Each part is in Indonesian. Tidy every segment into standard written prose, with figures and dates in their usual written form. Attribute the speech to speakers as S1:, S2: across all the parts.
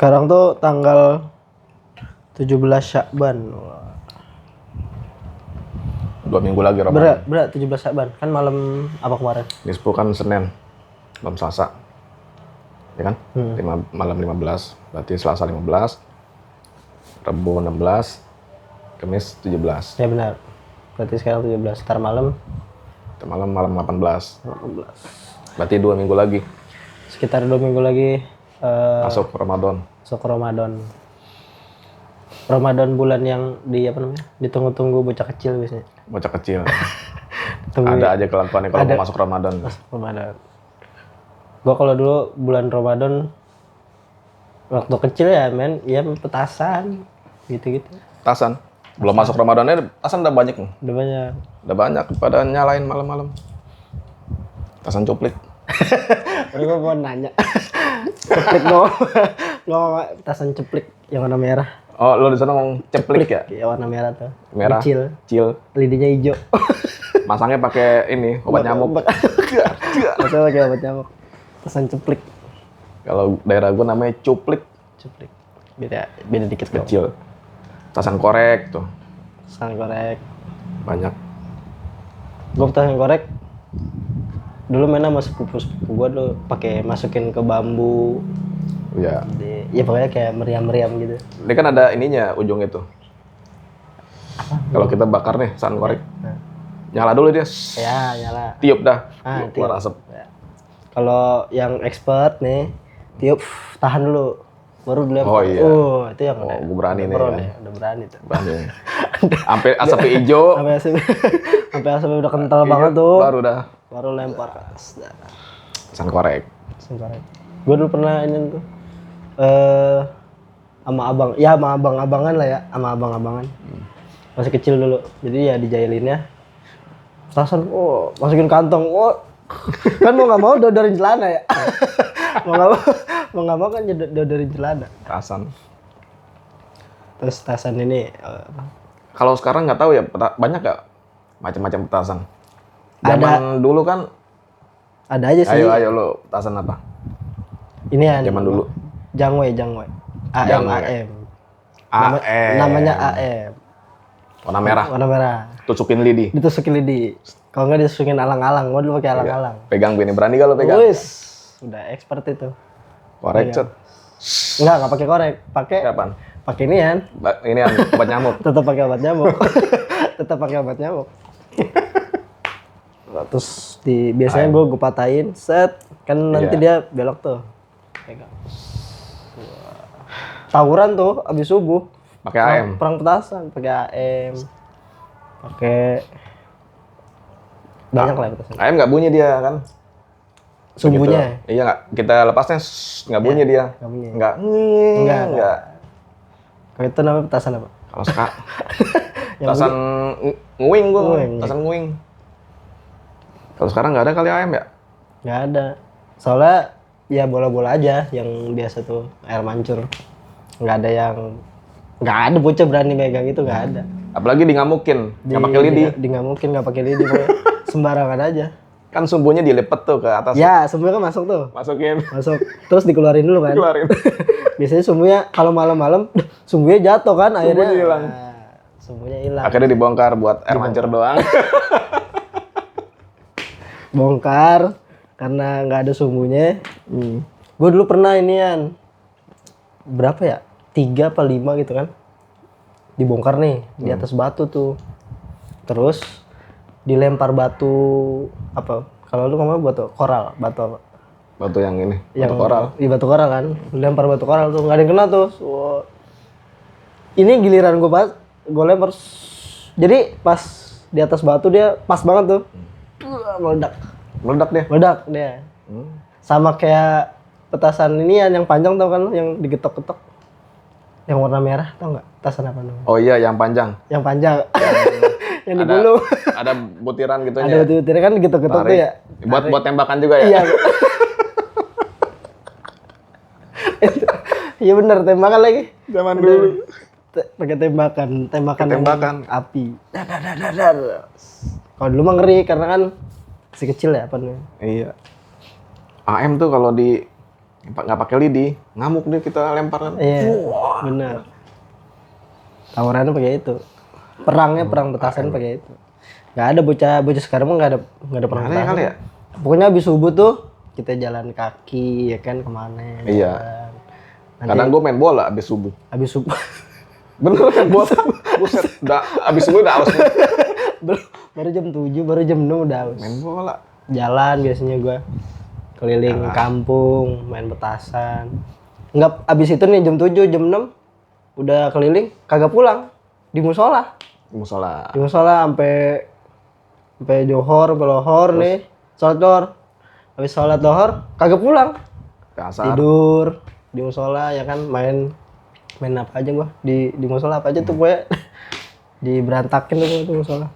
S1: Sekarang tuh tanggal 17 Syakban.
S2: 2 minggu lagi Ramadan.
S1: Berat 17 Syakban. Kan malam apa kemarin?
S2: Nisfu kan Senin, malam Selasa. Ya kan? Malam 15. Berarti Selasa 15, Rabu 16, Kamis 17.
S1: Ya benar. Berarti sekarang 17. Ntar malam
S2: Malam 18.
S1: 18.
S2: Berarti 2 minggu lagi.
S1: Sekitar 2 minggu lagi
S2: Masuk Ramadan.
S1: masuk Ramadan. Ramadan bulan yang ditunggu-tunggu bocah kecil biasanya.
S2: Bocah kecil.
S1: Tunggu
S2: Ada aja kelakuannya kalau
S1: Ada.
S2: mau masuk Ramadan.
S1: Ramadan. Gua kalau dulu bulan Ramadan waktu kecil ya petasan gitu-gitu.
S2: Tasan. Belum masuk Ramadannya, tasan udah banyak nih.
S1: Udah banyak.
S2: Udah banyak pada nyalain malam-malam. Tasan cuplik.
S1: Gue mau nanya. Ceplik ngomong petasan ceplik yang warna merah.
S2: Oh, lo di sana ngomong ceplik ya?
S1: Iya warna merah tuh.
S2: Merah.
S1: Kecil.
S2: Cil.
S1: Lidinya hijau.
S2: Masangnya pakai ini, obat nyamuk.
S1: Masalah kayak obat nyamuk. Petasan ceplik.
S2: Kalau daerah gua namanya cuplik.
S1: Ceplik. Beda dikit dong.
S2: Kecil. Tasan korek tuh.
S1: Petasan korek.
S2: Banyak.
S1: Gue petasan korek. Dulu mainnya sama sepupu-sepupu gue dulu pakai masukin ke bambu.
S2: Iya.
S1: Ya pokoknya kayak meriam-meriam gitu.
S2: Ini kan ada ininya ujung itu. Kalau kita bakar nih tasan korek.
S1: Nah.
S2: Nyala dulu dia.
S1: Ya nyala.
S2: Tiup dah.
S1: Ah,
S2: Keluar
S1: tiup.
S2: asap.
S1: Ya. Kalau yang expert nih, tiup tahan dulu. Baru dilempar.
S2: Oh, iya.
S1: Itu yang
S2: Oh, gue berani nih,
S1: pro
S2: kan.
S1: nih. Udah berani tuh.
S2: Berani. Sampai asapnya hijau.
S1: Sampai asapnya udah kental banget tuh.
S2: Baru
S1: lempar ke atas.
S2: tasan korek.
S1: Gue dulu pernah ini tuh. Sama abang-abangan lah ya, sama abang-abangan. Masih kecil dulu. Jadi ya dijailinnya. Tasan, masukin kantong. Kan mau nggak mau dodorin celana ya. mau nggak mau kan dodorin celana.
S2: Tasan.
S1: Terus tasan ini
S2: Kalau sekarang nggak tahu ya, banyak nggak macam-macam petasan?
S1: Ada.
S2: Zaman dulu kan,
S1: ada aja sih.
S2: ayo lo petasan apa?
S1: Ini ya.
S2: Zaman dulu.
S1: Jangwe. AM. Namanya AM.
S2: Warna merah.
S1: Warna merah.
S2: Tusukin lidi.
S1: Ditusukin lidi. Kalau nggak ditusukin alang-alang. Gua dulu pakai alang-alang.
S2: Pegang bini, berani gak lo pegang?
S1: Wis, udah expert itu.
S2: Korek cet.
S1: Enggak pakai korek,
S2: Kapan?
S1: pakai ini kan.
S2: Ini kan obat nyamuk.
S1: Tetap pakai obat nyamuk. Tetap pakai obat nyamuk. Terus biasanya gue patahin, set kan nanti dia belok tuh. Pegang. Tawuran tuh abis subuh.
S2: Pakai AM.
S1: Perang petasan, pakai AM. Pakai banyak lah petasan.
S2: AM nggak bunyi dia kan?
S1: Sumbunya.
S2: Begitu. Iya nggak. Kita lepasnya nggak bunyi dia.
S1: Nggak bunyi.
S2: Nggak.
S1: Kalau itu namanya petasan apa?
S2: Kalau sekarang petasan nguing gua. Petasan nguing. Kalau sekarang nggak ada kali AM ya?
S1: Nggak ada. Soalnya ya bola-bola aja yang biasa tuh air mancur. Nggak ada bocah berani megang itu, nggak ada.
S2: Apalagi di ngamukin, nggak pakai lidi.
S1: Ngamukin nggak pakai lidi, pokoknya sembarangan aja.
S2: Kan sumbunya dilepet tuh ke atas.
S1: Ya, sumbunya kan masuk tuh. Masuk. Terus dikeluarin dulu kan.
S2: Keluarin.
S1: Biasanya sumbunya kalau malam-malam sumbunya jatuh kan, akhirnya
S2: hilang.
S1: Sumbunya hilang.
S2: Akhirnya dibongkar buat air mancur doang.
S1: Bongkar karena nggak ada sumbunya. Gue dulu pernah inian. Berapa ya? 3 apa 5 gitu kan. Dibongkar nih di atas batu tuh. Terus dilempar batu apa? Kalau lu ngomong batu koral, batu apa?
S2: Batu yang ini,
S1: Yang
S2: batu koral.
S1: Iya batu koral kan. Dilempar batu koral tuh, enggak ada yang kena tuh. Ini giliran gue lempar. Jadi pas di atas batu dia pas banget tuh. Meledak. Meledak dia. Sama kayak petasan ini yang panjang tau kan, yang digetok-getok. Yang warna merah tau nggak? Petasan apa namanya?
S2: Oh iya, yang panjang.
S1: Yang panjang. Yang digulung.
S2: Ada butiran gitu
S1: Ada butiran kan digetok-getok tuh ya.
S2: Buat tembakan juga ya?
S1: Iya. Iya benar, tembakan lagi.
S2: Zaman dulu.
S1: Pakai tembakan api. Dar. Kalau dulu mah ngeri karena kan masih kecil ya apa namanya.
S2: Iya. AM tuh kalau di nggak pakai lidi, ngamuk deh kita lempar kan.
S1: Iya, benar. Tawurannya pakai itu. Perangnya perang petasan pakai itu. Nggak ada bocah sekarang mah nggak ada perang
S2: Aneh
S1: petasan.
S2: kali ya?
S1: Pokoknya habis subuh tuh kita jalan kaki ya kan kemana.
S2: Iya.
S1: jalan.
S2: Kadang gue main bola abis subuh.
S1: Habis subuh
S2: Bener kan bola? Buset, abis subuh udah aus.
S1: baru jam 7, baru jam 6 udah haus.
S2: Main bola.
S1: Jalan biasanya gua keliling kampung, main petasan. Enggak abis itu nih jam 7, jam 6 udah keliling, kagak pulang. Di musola.
S2: Musola.
S1: Di musola sampai johor, sampai lohor nih. Sholat johor. Habis sholat johor kagak pulang.
S2: Ke asar.
S1: Tidur di musola ya kan main apa aja gua. Di musola apa aja tuh gue diberantakin tuh musola.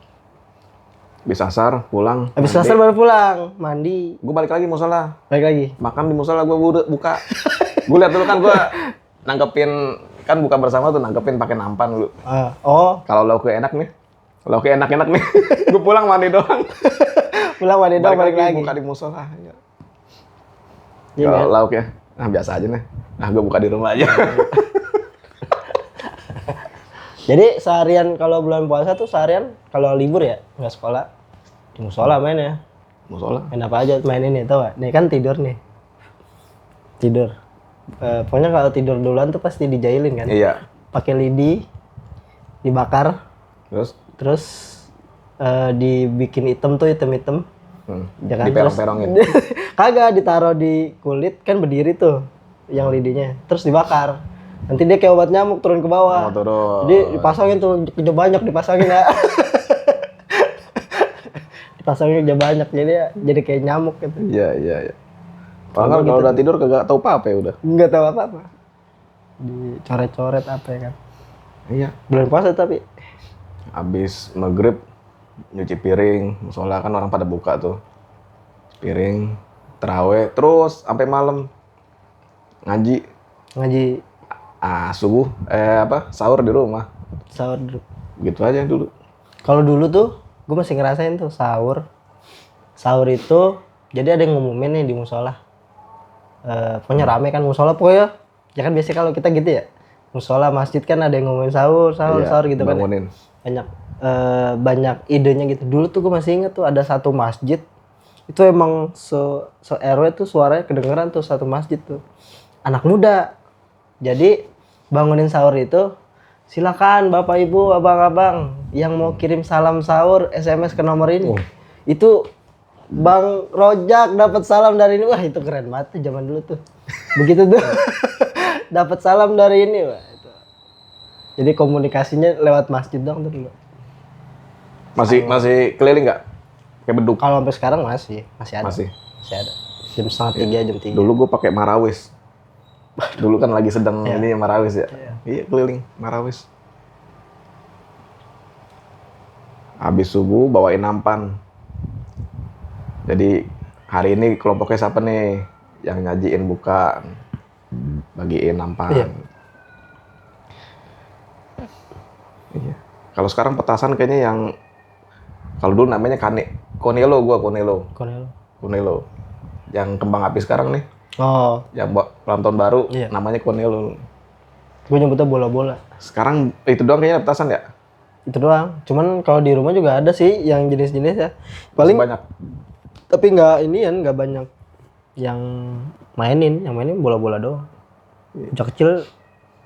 S2: Habis asar pulang.
S1: Habis asar baru pulang, mandi,
S2: Gue balik lagi musola.
S1: balik lagi.
S2: Makan di musola gue buka. Gue lihat dulu kan gue nangkepin kan buka bersama tuh nangkepin pakai nampan dulu.
S1: Oh,
S2: Kalau lauknya enak nih. Lauknya enak-enak nih. Gue pulang mandi doang.
S1: pulang mandi doang balik lagi.
S2: Buka di musola. Ya.
S1: Iya,
S2: Kalau
S1: kan?
S2: lauknya, biasa aja nih. Nah, gue buka di rumah aja.
S1: Jadi seharian kalau bulan puasa tuh seharian kalau libur ya nggak sekolah di musola main ya.
S2: Musola.
S1: Main apa aja main ini tau gak? Nih kan tidur nih. Tidur. Pokoknya kalau tidur duluan tuh pasti dijailin kan.
S2: Iya.
S1: Pakai lidi dibakar
S2: Terus
S1: dibikin hitam hitam. Ya kan?
S2: diperong-perongin.
S1: Kagak ditaruh di kulit kan berdiri tuh yang lidinya. Terus dibakar. Nanti dia kayak obat nyamuk turun ke bawah.
S2: Turun.
S1: Jadi dipasangin tuh kerja banyak dipasangin ya. Dipasangin kerja banyak jadi kayak nyamuk gitu.
S2: Iya. Padahal kalau udah tidur kagak tahu apa ya udah.
S1: Enggak tahu apa-apa. Dicoret-coret apa ya kan.
S2: Iya.
S1: Bulan puasa tapi
S2: Habis maghrib nyuci piring, musola kan orang pada buka tuh. Piring, terawih, terus sampai malam ngaji. Subuh sahur di rumah.
S1: Sahur dulu.
S2: Gitu aja dulu.
S1: Kalau dulu tuh gue masih ngerasain tuh sahur. Sahur itu jadi ada yang ngumumin nih di musola. Pokoknya rame kan musola pokoknya. Ya kan biasanya kalau kita gitu ya. Musola masjid kan ada yang ngumumin sahur gitu kan.
S2: Bangunin.
S1: Banyak idenya gitu. Dulu tuh gue masih inget tuh ada satu masjid. Itu emang RW tuh suaranya kedengeran tuh satu masjid tuh. Anak muda. Jadi bangunin sahur itu silakan Bapak Ibu, abang-abang yang mau kirim salam sahur SMS ke nomor ini. Itu Bang Rojak dapat salam dari ini. Wah, itu keren banget tuh zaman dulu tuh. Begitu tuh. Dapat salam dari ini, wah itu. Jadi komunikasinya lewat masjid dong tuh dulu.
S2: Masih keliling nggak? Kayak beduk.
S1: Kalau sampai sekarang masih ada.
S2: Masih
S1: ada. Jam 2:30, jam 3.
S2: Dulu gue pakai marawis. Dulu kan lagi sedang ini marawis ya. Iya, keliling marawis. Habis subuh bawain nampan. Jadi hari ini kelompoknya siapa nih yang nyajiin buka, bagiin nampan. Iya. Kalau sekarang petasan kayaknya yang kalau dulu namanya konelo. Yang kembang api sekarang nih.
S1: Oh,
S2: Yang buat ulang tahun baru namanya konelo.
S1: gue nyebutnya bola-bola.
S2: Sekarang itu doang kayaknya petasan ya?
S1: Itu doang. Cuman kalau di rumah juga ada sih yang jenis-jenis ya. Paling
S2: banyak.
S1: Tapi nggak banyak yang mainin. Yang mainin bola-bola doang. Bocah kecil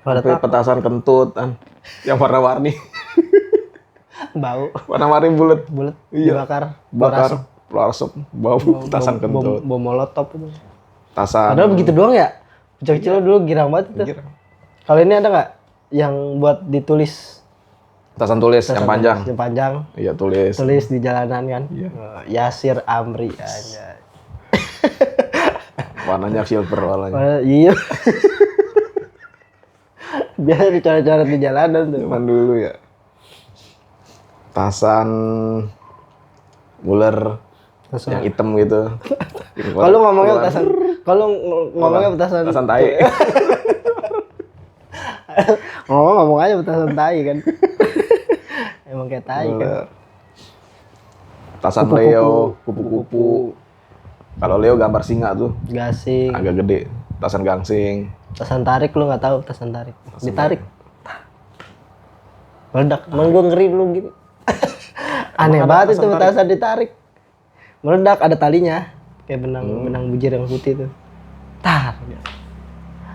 S1: pada
S2: Tapi petasan kentut kan yang warna-warni.
S1: bau.
S2: Warna-warni bulat. Iya.
S1: Dibakar.
S2: Asap, bau petasan kentut.
S1: Bom molotov itu.
S2: Petasan.
S1: Padahal begitu doang ya. Bocah kecil dulu girang banget itu. Kalau ini ada nggak yang buat ditulis?
S2: Petasan tulis yang panjang.
S1: Yang panjang.
S2: Iya, tulis.
S1: Tulis di jalanan kan.
S2: Iya.
S1: Yasir Amri aja.
S2: Warnanya silver warnanya.
S1: Iya. Biasa dicoret-coret di jalanan tuh.
S2: Zaman dulu ya. Petasan buler yang hitam gitu.
S1: Kalau ngomongnya petasan.
S2: Petasan tai.
S1: ngomong aja petasan tai kan. Emang kayak tai kan.
S2: Petasan Leo, kupu-kupu. Kalau Leo gambar singa tuh.
S1: Gasing.
S2: Agak gede. Petasan gangsing.
S1: Petasan tarik lu nggak tahu petasan tarik. Ditarik. Meledak. Emang gue ngeri dulu gitu. Aneh banget itu petasan ditarik. Meledak ada talinya. Kayak benang bujir yang putih tuh. Tar.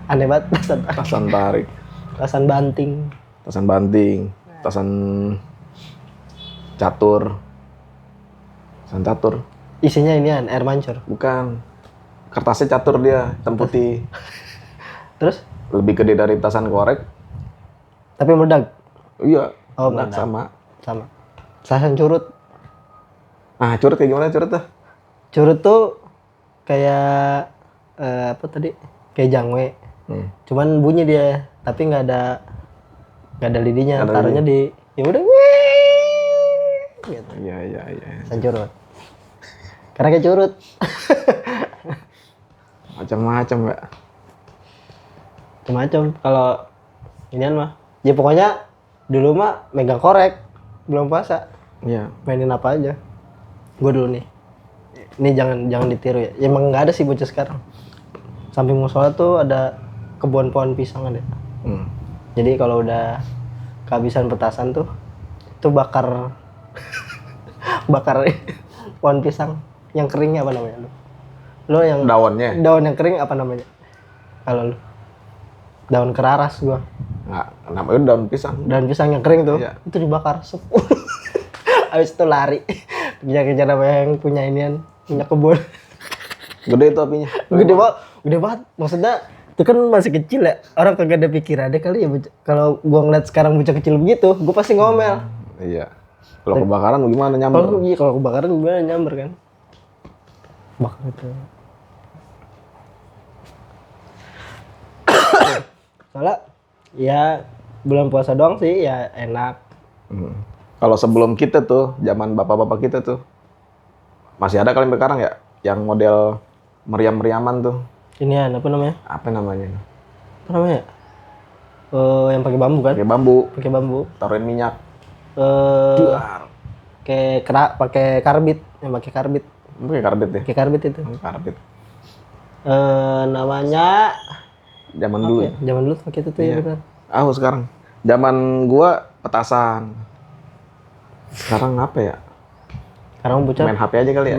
S1: Aneh banget petasan tarik.
S2: Petasan tarik.
S1: Petasan banting.
S2: Petasan banting. Petasan catur. Petasan catur.
S1: Isinya inian air mancur.
S2: Bukan. Kertasnya catur dia, hitam putih.
S1: Terus?
S2: Lebih gede dari petasan korek.
S1: Tapi meledak.
S2: Iya.
S1: Oh,
S2: meledak
S1: meledak.
S2: sama.
S1: Sama. Petasan curut.
S2: Ah, curut kayak gimana curut tuh?
S1: Curut tuh kayak apa tadi? Kayak jangwe. Cuman bunyi dia, tapi nggak ada lidinya.
S2: Nggak ada
S1: Taruhnya di ya udah. Gitu.
S2: Iya.
S1: Petasan curut. Karena kayak curut.
S2: Macam-macam, Mbak.
S1: Macam kalau inian mah. Ya pokoknya dulu mah megang korek belum puasa.
S2: Iya.
S1: Mainin apa aja. Gue dulu nih. Ini jangan ditiru ya. Ya emang nggak ada sih bocah sekarang. Samping musola tuh ada kebun pohon pisang ada. Jadi kalau udah kehabisan petasan tuh itu bakar pohon pisang yang keringnya apa namanya lu? Lo yang
S2: Daunnya?
S1: Daun yang kering apa namanya? Kalau lu? Daun keraras gua.
S2: Nggak, namanya daun pisang.
S1: Daun pisang yang kering tuh.
S2: Iya.
S1: Itu dibakar. Habis itu lari. Kejar-kejar apa yang punya inian, punya kebun.
S2: Gede itu apinya.
S1: Gede banget. Maksudnya itu kan masih kecil ya. Orang kagak ada pikirannya kali ya. Kalau gua ngeliat sekarang bocah kecil begitu, gua pasti ngomel.
S2: Iya. Kalau kebakaran gimana nyamber?
S1: Kalau kebakaran gimana nyamber kan? Bakar itu. Soalnya ya bulan puasa doang sih ya enak.
S2: Kalau sebelum kita tuh, zaman bapak-bapak kita tuh, masih ada kali sekarang ya, yang model meriam-meriaman tuh.
S1: Inian apa namanya?
S2: Apa namanya?
S1: Apa namanya? Yang pakai bambu kan? Pakai bambu.
S2: Taruhin minyak.
S1: Pakai karbit, yang pakai karbit.
S2: Pakai karbit ya?
S1: Pakai karbit itu.
S2: Karbit.
S1: Namanya
S2: Zaman dulu.
S1: ya? Zaman dulu pakai itu tuh ya benar.
S2: Sekarang. Zaman gua petasan. Sekarang apa ya?
S1: Sekarang bocah
S2: Main HP aja kali ya?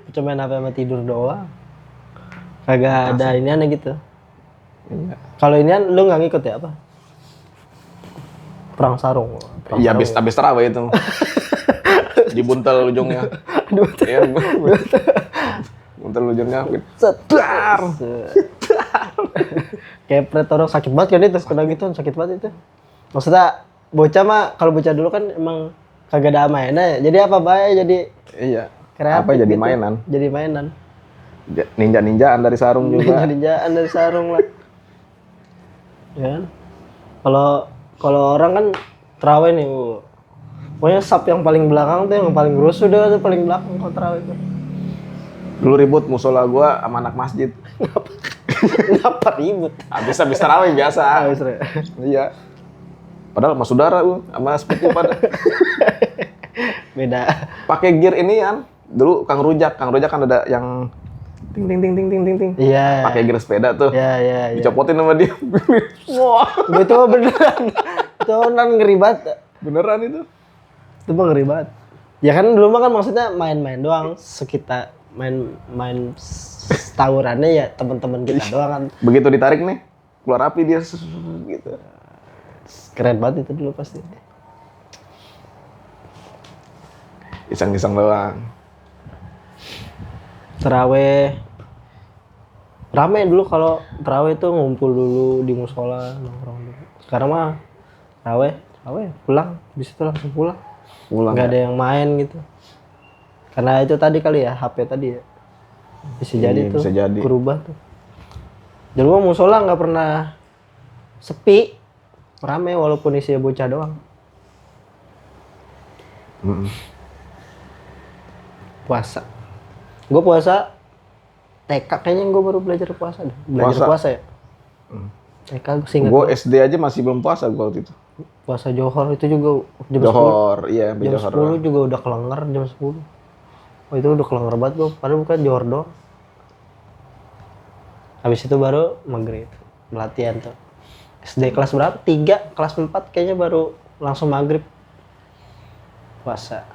S1: bocah main HP sama tidur doang. Kagak ada inian gitu.
S2: Iya.
S1: Kalau inian lu nggak ngikut ya apa? Perang sarung.
S2: Iya, habis terawih itu. Dibuntel ujungnya. Iya, buntel ujungnya. Sedar.
S1: Kayak pretor sakit banget kan itu, kena gitu sakit banget itu. Maksudnya bocah mah kalau bocah dulu kan emang kagak ada mainnya. Jadi apa bae jadi
S2: Iya.
S1: kreatif
S2: Apa jadi
S1: gitu.
S2: mainan?
S1: Jadi mainan.
S2: Ninja-ninjaan dari sarung juga.
S1: Ninja-ninjaan dari sarung lah. Ya kan? Kalau orang kan terawih nih, pokoknya sap yang paling belakang tuh yang paling rusuh deh tuh paling belakang kalau terawih tuh.
S2: Dulu ribut musola gua sama anak masjid.
S1: Kenapa ribut?
S2: Habis tarawih biasa. Iya. Padahal sama saudara lu, sama sepupu pada.
S1: Beda.
S2: Pakai gear ini kan. Dulu Kang Rujak kan ada yang ting ting ting ting ting ting ting.
S1: Iya.
S2: Pakai gear sepeda tuh.
S1: Iya.
S2: Dicopotin sama dia. Wah,
S1: Itu mah beneran. Itu nan ngeri banget.
S2: beneran itu.
S1: Itu mah ngeri banget. Ya kan dulu mah kan maksudnya main-main doang, sekitar main tawurannya ya teman-teman kita doang kan.
S2: Begitu ditarik nih, keluar api dia gitu.
S1: Keren banget itu dulu pasti.
S2: Iseng-iseng doang.
S1: Terawih rame dulu kalau terawih itu ngumpul dulu di musola nongkrong dulu. Sekarang mah terawih pulang, habis itu langsung pulang. Nggak ada yang main gitu. Karena itu tadi kali ya, HP tadi ya. Bisa jadi tuh.
S2: Bisa jadi.
S1: Berubah tuh. Dulu mah musola nggak pernah sepi. Rame walaupun isinya bocah doang. Puasa. Gue puasa TK kayaknya gue baru belajar puasa deh. Belajar puasa ya. TK gue sih
S2: Gue SD aja masih belum puasa gue waktu itu.
S1: Puasa Johor itu juga jam 10.
S2: Johor, iya,
S1: Jam
S2: Johor.
S1: 10 juga udah kelengar jam 10. Oh itu udah kelengar banget gue, padahal bukan Johor doang. Habis itu baru maghrib latihan tuh. SD kelas berapa? 3, kelas 4 kayaknya baru langsung maghrib puasa.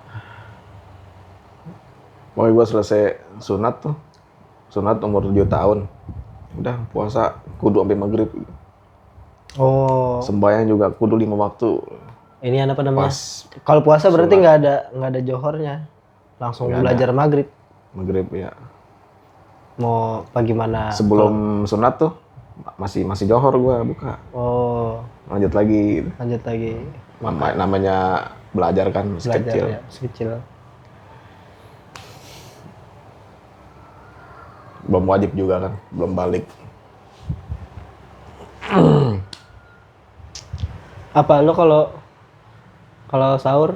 S2: Pokoknya gue selesai sunat tuh. Sunat umur 7 tahun. Udah puasa kudu sampai maghrib.
S1: Oh,
S2: Sembahyang juga kudu 5 waktu.
S1: ini apa namanya?
S2: Pas
S1: Kalau puasa berarti nggak ada johornya, langsung
S2: Nggak
S1: belajar maghrib.
S2: maghrib ya.
S1: Mau bagaimana?
S2: Sebelum sunat tuh masih johor gue buka.
S1: Oh,
S2: Lanjut lagi.
S1: lanjut lagi
S2: Namanya belajar kan masih
S1: belajar
S2: kecil.
S1: ya, sekecil.
S2: Belum wajib juga kan, belum balik.
S1: Apa lo kalau sahur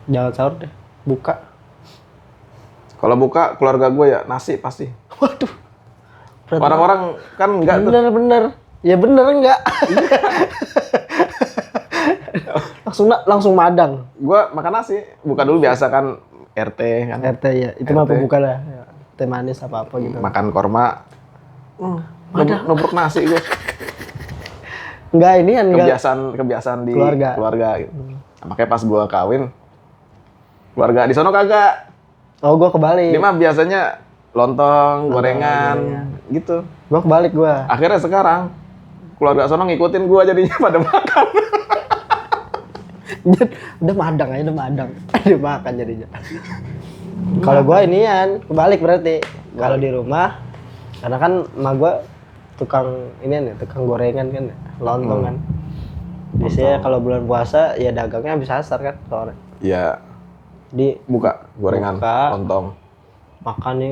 S1: jangan sahur deh, buka.
S2: Kalau buka keluarga gue ya nasi pasti.
S1: Waduh.
S2: Orang-orang kan enggak tuh.
S1: Bener. Ya bener enggak? langsung madang.
S2: Gue makan nasi. Buka dulu biasa kan RT kan.
S1: RT ya, itu mah pembuka lah. Ya, teh manis apa gitu.
S2: Makan korma. Nubruk nasi gue.
S1: Enggak ini kan enggak.
S2: Kebiasaan di
S1: Keluarga.
S2: gitu. Makanya pas gue kawin, keluarga di sono kagak.
S1: Oh, gua kebalik.
S2: Dia mah biasanya lontong, gorengan, gitu.
S1: Gua kebalik gua.
S2: Akhirnya sekarang keluarga sono ngikutin gua jadinya pada makan.
S1: udah madang. Dia makan jadinya. Kalau gua inian kebalik berarti. Kalau di rumah karena kan emak gua tukang gorengan kan, lontong kan. Biasanya kalau bulan puasa ya dagangnya habis asar kan sore.
S2: Iya.
S1: Di
S2: Buka gorengan, lontong.
S1: makan nih,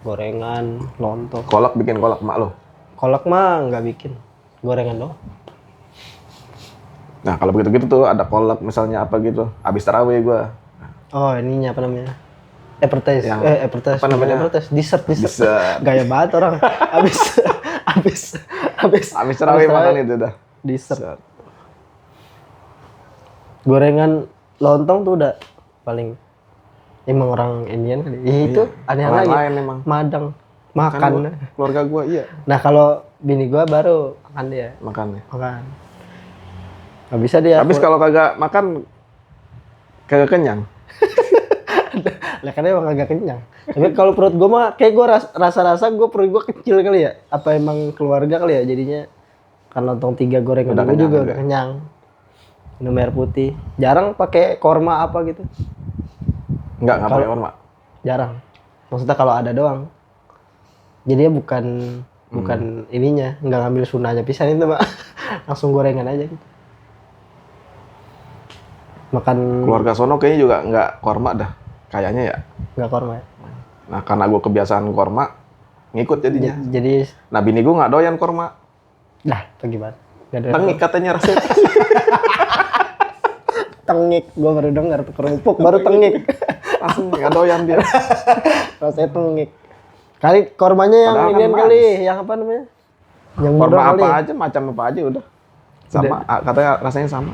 S1: gorengan, lontong.
S2: Kolak bikin kolak emak lo.
S1: Kolak mah nggak bikin, gorengan doang.
S2: Nah kalau begitu-gitu tuh ada kolak misalnya apa gitu. Abis tarawih gua.
S1: Oh ininya apa namanya? Appetizer. Appetizer.
S2: Apa namanya?
S1: Appetizer. Dessert.
S2: Dessert.
S1: Gaya banget orang.
S2: Abis tarawih makan itu dah.
S1: Dessert. Gorengan lontong tuh udah paling emang orang Indian kali. Itu aneh
S2: Orang
S1: lagi.
S2: lain emang.
S1: Madang makan.
S2: Kan keluarga gua iya.
S1: Nah kalau bini gua baru makan dia.
S2: Makan ya.
S1: Makan. Nggak bisa dia.
S2: Habis kalau kagak makan kagak kenyang.
S1: Lah kan emang agak kenyang. Tapi kalau perut gua mah kayak gua rasa gua perut gua kecil kali ya. Apa emang keluarga kali ya jadinya kan lontong 3 gorengan
S2: Udah
S1: gua
S2: kenyang
S1: juga
S2: juga.
S1: udah kenyang. Minum air putih. Jarang pakai korma apa gitu.
S2: Enggak pakai korma.
S1: Jarang. Maksudnya kalau ada doang. Jadinya bukan ininya, nggak ngambil sunahnya pisan itu, Pak. Langsung gorengan aja gitu. Makan
S2: Keluarga sono kayaknya juga nggak korma dah. Kayaknya ya.
S1: nggak korma ya.
S2: Nah karena gue kebiasaan korma, ngikut jadinya.
S1: Jadi
S2: Nah bini gue nggak doyan korma.
S1: itu gimana? Nggak ada
S2: Tengik katanya rasanya.
S1: tengik, gua baru dengar tuh kerupuk baru tengik.
S2: Langsung nggak doyan dia.
S1: Rasanya tengik. Kali kormanya yang
S2: Padahal kan
S1: inian
S2: manis.
S1: kali, yang apa namanya? Yang
S2: Korma
S1: murah kali.
S2: apa aja, macam apa aja udah. Sama, katanya rasanya sama.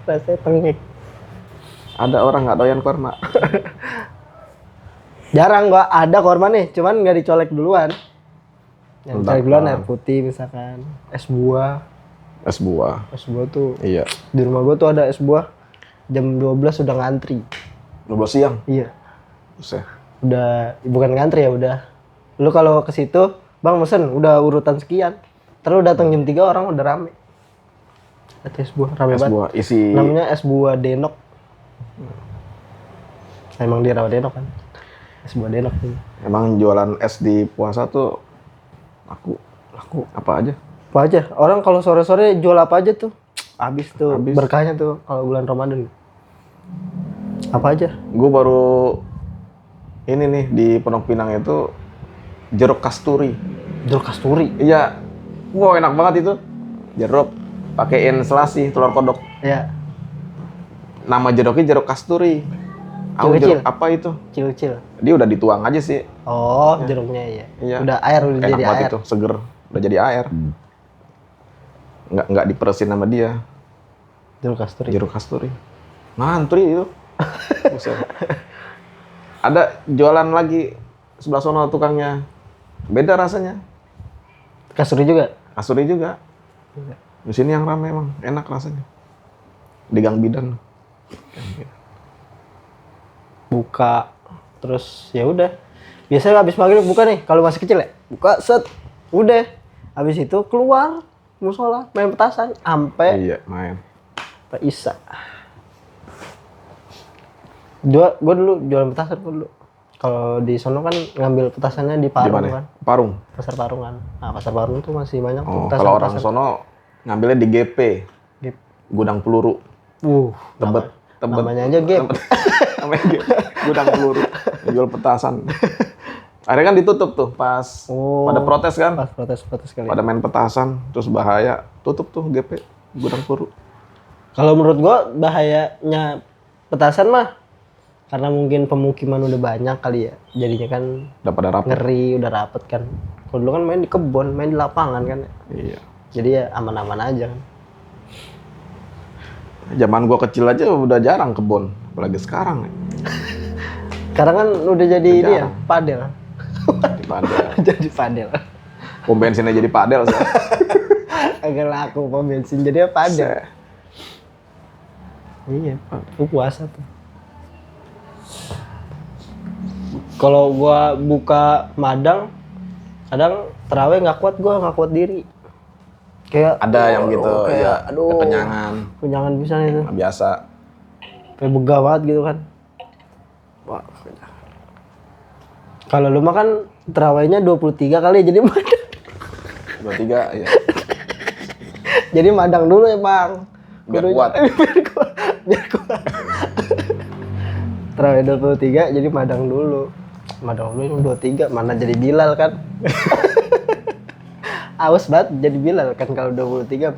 S1: Rasanya tengik.
S2: Ada orang nggak doyan korma.
S1: Jarang gua ada korma nih, cuman nggak dicolek duluan. Yang dicolek duluan air putih misalkan, es buah.
S2: Es buah.
S1: Es buah tuh
S2: Iya.
S1: di rumah gua tuh ada es buah jam 12 udah ngantri.
S2: 12 siang.
S1: Iya.
S2: Buset.
S1: Udah bukan ngantri ya, udah. Lu kalau ke situ, Bang mesen udah urutan sekian. Terus datang jam 3 orang udah rame. Ada es buah rame
S2: Es
S1: banget.
S2: buah isi.
S1: Namanya es buah Denok. Emang dia rawa Denok kan. Es buah Denok nih.
S2: Emang jualan es di puasa tuh laku apa aja?
S1: Apa aja? Orang kalau sore-sore jual apa aja tuh? Habis tuh
S2: Habis.
S1: berkahnya tuh kalau bulan Ramadan. Apa aja?
S2: Gue baru ini nih di Pondok Pinang itu jeruk kasturi.
S1: Jeruk kasturi.
S2: Iya. Wow, enak banget itu. Jeruk pakein selasi telur kodok.
S1: Ya,
S2: Nama jeruknya jeruk kasturi. Aku
S1: Kecil-kecil.
S2: jeruk apa itu?
S1: cil-cil.
S2: Dia udah dituang aja sih.
S1: Oh, jeruknya iya.
S2: Iya.
S1: Udah air udah
S2: Enak
S1: jadi
S2: banget
S1: air.
S2: itu, seger. Udah jadi air. Nggak diperesin sama dia.
S1: Jeruk kasturi.
S2: Jeruk kasturi. Ngantri itu. Buset. Ada jualan lagi sebelah sono tukangnya. Beda rasanya.
S1: Kasuri juga.
S2: Kasuri juga. Di sini yang rame emang enak rasanya. Di Gang Bidan.
S1: Buka terus ya udah. Biasanya habis maghrib buka nih kalau masih kecil ya. Buka set. Udah. Habis itu keluar musola main petasan sampai
S2: Iya, main.
S1: Isya. Gue dulu jualan petasan dulu. Kalau di sono kan ngambil petasannya di Parung kan.
S2: Parung.
S1: Pasar Parungan. Nah, Pasar Parung tuh masih banyak tuh
S2: Oh,
S1: petasan.
S2: kalau orang sono ngambilnya di GP.
S1: Gap.
S2: Gudang peluru. Tebet.
S1: Namanya aja gap.
S2: Namanya GP. Gudang peluru. Jual petasan. Akhirnya kan ditutup tuh pas pada protes kan.
S1: Pas protes kali.
S2: Pada main petasan terus bahaya. Tutup tuh GP. Gudang peluru.
S1: Kalau menurut gua bahayanya petasan mah karena mungkin pemukiman udah banyak kali ya. Jadinya kan
S2: Udah pada rapat.
S1: ngeri, udah rapet kan. Kalau dulu kan main di kebun, main di lapangan kan.
S2: Iya.
S1: Jadi ya aman-aman aja kan.
S2: Zaman gua kecil aja udah jarang kebun. Apalagi sekarang.
S1: Sekarang kan udah jadi ini ya,
S2: jarang.
S1: padel.
S2: Di padel.
S1: Jadi padel.
S2: Pom bensinnya jadi padel sih.
S1: Agak laku pom bensin jadi padel. Iya, itu puasa tuh. Kalau gua buka madang, kadang terawih nggak kuat diri. Kayak
S2: Ada yang gitu,
S1: kayak
S2: ya,
S1: aduh,
S2: kenyangan
S1: bisa itu.
S2: biasa.
S1: Kayak begah banget gitu kan. Wah. Kalau lu mah kan terawihnya 23 kali jadi madang.
S2: 23 ya.
S1: Jadi madang dulu ya, Bang.
S2: Biar kuat.
S1: Biar kuat. Terawih 23 jadi madang dulu. Madang dulu yang 23 mana jadi Bilal kan. Awas banget jadi Bilal kan kalau 23.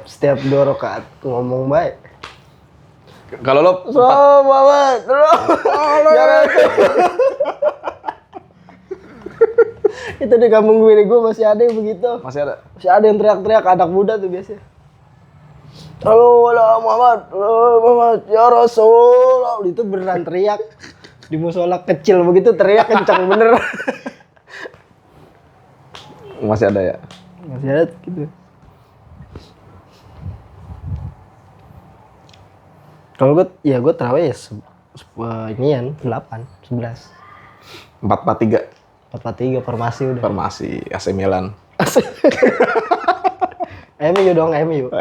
S1: Setiap 2 rakaat ngomong baik.
S2: Kalau lo
S1: Muhammad, itu di kampung gue masih ada yang begitu.
S2: masih ada.
S1: Masih ada yang teriak-teriak anak muda tuh biasanya. Halo Muhammad, ya Rasul. Itu beneran teriak. Di musola kecil begitu teriak kencang bener.
S2: Masih ada ya.
S1: Masih ada gitu. Kalau gue terawih ya inian 8, 11.
S2: 4-4-3
S1: 4-4-3 formasi udah.
S2: Formasi AC Milan.
S1: MU dong, MU.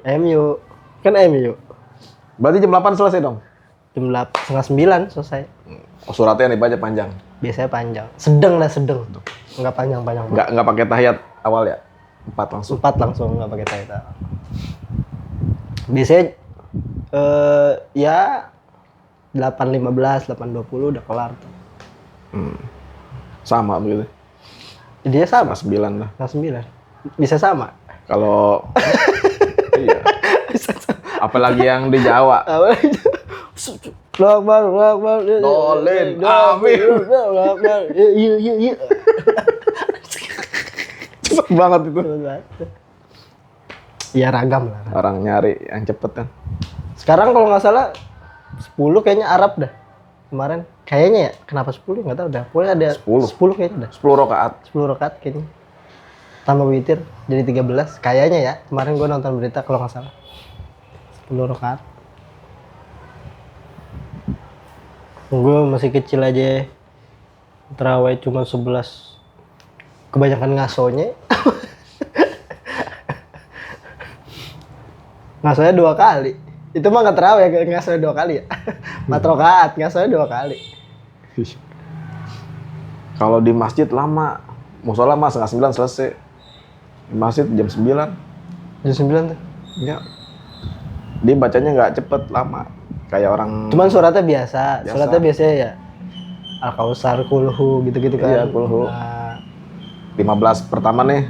S1: MU. Kan MU.
S2: Berarti jam 8 selesai dong.
S1: Jam 8, setengah 9 selesai.
S2: Oh, suratnya nih baca panjang.
S1: Biasanya panjang. Sedang. Enggak panjang-panjang.
S2: Enggak pakai tahiyat awal ya. 4 langsung.
S1: 4 langsung enggak pakai tahiyat. Biasanya ya 8.15, 8.20 udah kelar tuh.
S2: Sama begitu.
S1: Dia sama.
S2: 9 lah.
S1: Setengah 9. Bisa sama.
S2: Kalau iya.
S1: Bisa sama.
S2: Apalagi yang di Jawa.
S1: Akbar.
S2: Dolin, amin.
S1: Iya.
S2: Cepet banget itu.
S1: Ya ragam lah.
S2: Orang nyari yang cepet kan.
S1: Sekarang kalau nggak salah 10 kayaknya Arab dah. Kemarin kayaknya ya. Kenapa 10 nggak tahu dah. Pokoknya ada 10 kayaknya dah.
S2: 10 rakaat.
S1: 10 rakaat kayaknya. Tambah witir jadi 13 kayaknya ya. Kemarin gue nonton berita kalau nggak salah. 10 rakaat. Gue masih kecil aja. Terawih cuma 11. Kebanyakan ngasonya. Ngasonya 2 kali. Itu mah nggak terawih ya, ngasonya 2 kali ya. 4 rakaat, ngasonya 2 kali.
S2: Kalau di masjid lama. Musola mah setengah 9 selesai. Di masjid jam 9.
S1: Jam 9 tuh.
S2: Ya. Dia bacanya nggak cepet, lama. Kayak orang.
S1: Cuman suratnya biasa. Suratnya biasanya ya Al-Kausar, Kulhu gitu-gitu kan.
S2: Iya, Kulhu.
S1: Nah,
S2: 15 pertama nih.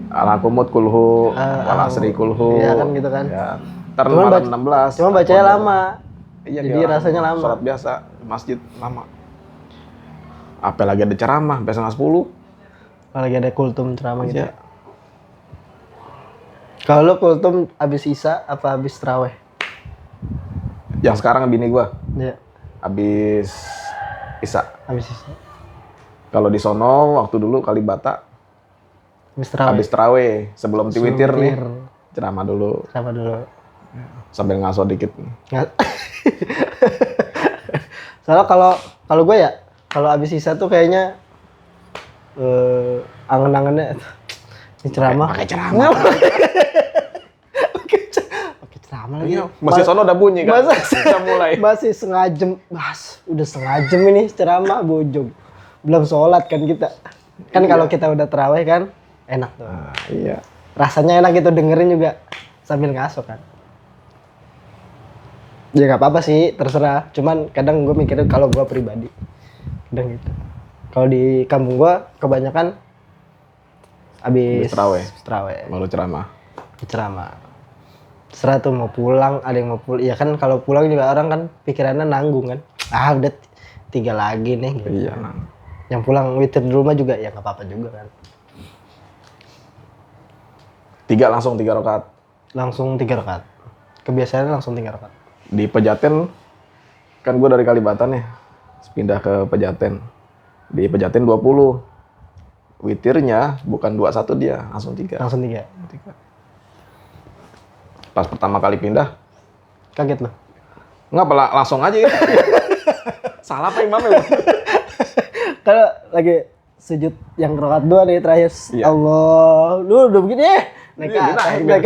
S2: Al-Hakumut Kulhu, Wal-Asri Kulhu.
S1: Iya kan gitu kan.
S2: Ya. Ntar
S1: Cuman
S2: malam 16.
S1: Cuma bacanya lama.
S2: Iya,
S1: Jadi rasanya lama.
S2: Sholat biasa, masjid lama. Apalagi ada ceramah, sampai setengah 10.
S1: Kalau lagi ada kultum ceramah gitu.
S2: Iya.
S1: Kalau lo kultum abis Isya apa abis Tarawih?
S2: Yang sekarang bini gua,
S1: Iya,
S2: habis Isya.
S1: abis Isya.
S2: Kalau di sono waktu dulu Kalibata habis terawih sebelum witir nih ceramah dulu
S1: Sama dulu.
S2: sambil ngaso dikit.
S1: Soalnya kalau gue ya, kalau abis sisa tuh kayaknya angen-angennya ini ceramah.
S2: Pakai ceramah.
S1: Pakai ceramah lagi.
S2: Iya, masih sono udah bunyi kan. Bisa mulai.
S1: Masih setengah jam, udah setengah jam ini ceramah bojong. Belum sholat kan kita. Kan kalau kita udah terawih kan enak tuh.
S2: Iya.
S1: Rasanya enak gitu dengerin juga sambil ngaso kan. Ya nggak apa-apa sih, terserah. Cuman kadang gue mikirin kalau gue pribadi, kadang gitu. Kalau di kampung gue kebanyakan abis terawih.
S2: Lalu ceramah.
S1: Terserah tuh mau pulang, ada yang mau pulang. Ya kan kalau pulang juga orang kan pikirannya nanggung kan. Udah 3 lagi nih. Gitu.
S2: Iya.
S1: Yang pulang witir di rumah juga ya nggak apa-apa juga kan.
S2: 3 langsung 3 rakaat.
S1: Langsung 3 rakaat. Kebiasaannya langsung 3 rakaat.
S2: Di Pejaten kan gue dari Kalibata nih pindah ke Pejaten. Di Pejaten 20. Witirnya bukan 21 dia, langsung 3.
S1: Langsung 3.
S2: Pas pertama kali pindah
S1: Kaget loh.
S2: nggak langsung aja gitu. Salah apa imamnya?
S1: Kalau lagi sujud yang rakaat 2 nih terakhir.
S2: Iya.
S1: Allah, lu udah begini naik ke
S2: Iya,
S1: atas,
S2: naik